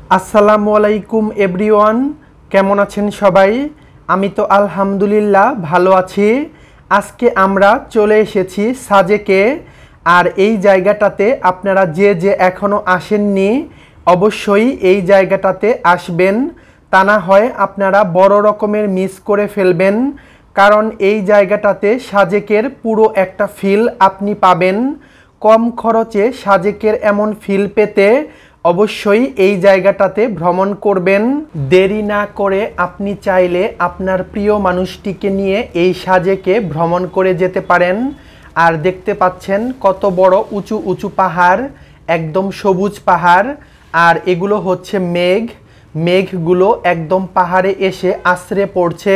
আসসালামু আলাইকুম এভরিওয়ান, কেমন আছেন সবাই? আমি তো আলহামদুলিল্লাহ ভালো আছি। আজকে আমরা চলে এসেছি সাজেকে। আর এই জায়গাটাতে আপনারা যে এখনও আসেননি অবশ্যই এই জায়গাটাতে আসবেন, তা না হয় আপনারা বড় রকমের মিস করে ফেলবেন। কারণ এই জায়গাটাতে সাজেকের পুরো একটা ফিল আপনি পাবেন। কম খরচে সাজেকের এমন ফিল পেতে অবশ্যই এই জায়গাটাতে ভ্রমণ করবেন। দেরি না করে আপনি চাইলে আপনার প্রিয় মানুষটিকে নিয়ে এই সাজেকে ভ্রমণ করে যেতে পারেন। আর দেখতে পাচ্ছেন কত বড় উঁচু উঁচু পাহাড়, একদম সবুজ পাহাড়। আর এগুলো হচ্ছে মেঘগুলো একদম পাহাড়ে এসে আছড়ে পড়ছে।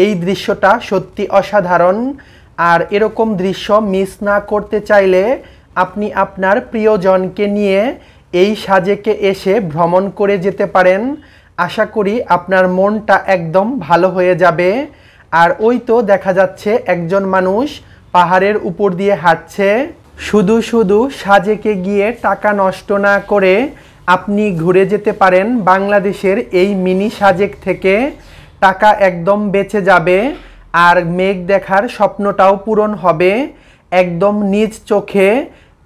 এই দৃশ্যটা সত্যি অসাধারণ। আর এরকম দৃশ্য মিস না করতে চাইলে আপনি আপনার প্রিয়জনকে নিয়ে এই সাজেকে এসে ভ্রমণ করে যেতে পারেন। আশা করি আপনার মনটা একদম ভালো হয়ে যাবে। আর ওই তো দেখা যাচ্ছে একজন মানুষ পাহাড়ের উপর দিয়ে হাঁটছে। শুধু শুধু সাজেকে গিয়ে টাকা নষ্ট না করে আপনি ঘুরে যেতে পারেন বাংলাদেশের এই মিনি সাজেক থেকে। টাকা একদম বেঁচে যাবে আর মেঘ দেখার স্বপ্নটাও পূরণ হবে। একদম নিজ চোখে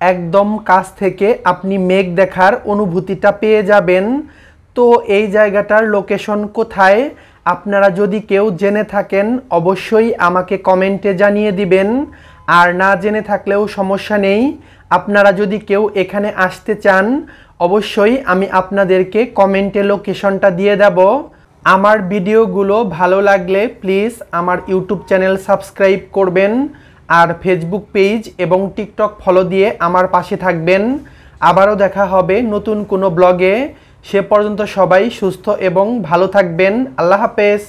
একদম কাছ থেকে আপনি মেঘ দেখার অনুভূতিটা পেয়ে যাবেন। তো এই জায়গাটার লোকেশন কোথায় আপনারা যদি কেউ জেনে থাকেন অবশ্যই আমাকে কমেন্টে জানিয়ে দিবেন। আর না জেনে থাকলেও সমস্যা নেই, আপনারা যদি কেউ এখানে আসতে চান অবশ্যই আমি আপনাদেরকে কমেন্টে লোকেশনটা দিয়ে দেব। আমার ভিডিওগুলো ভালো লাগলে প্লিজ আমার ইউটিউব চ্যানেল সাবস্ক্রাইব করবেন আর ফেসবুক পেজ এবং টিকটক ফলো দিয়ে আমার পাশে থাকবেন। আবারও দেখা হবে নতুন কোনো ব্লগে। সে পর্যন্ত সবাই সুস্থ এবং ভালো থাকবেন। আল্লাহ হাফেজ।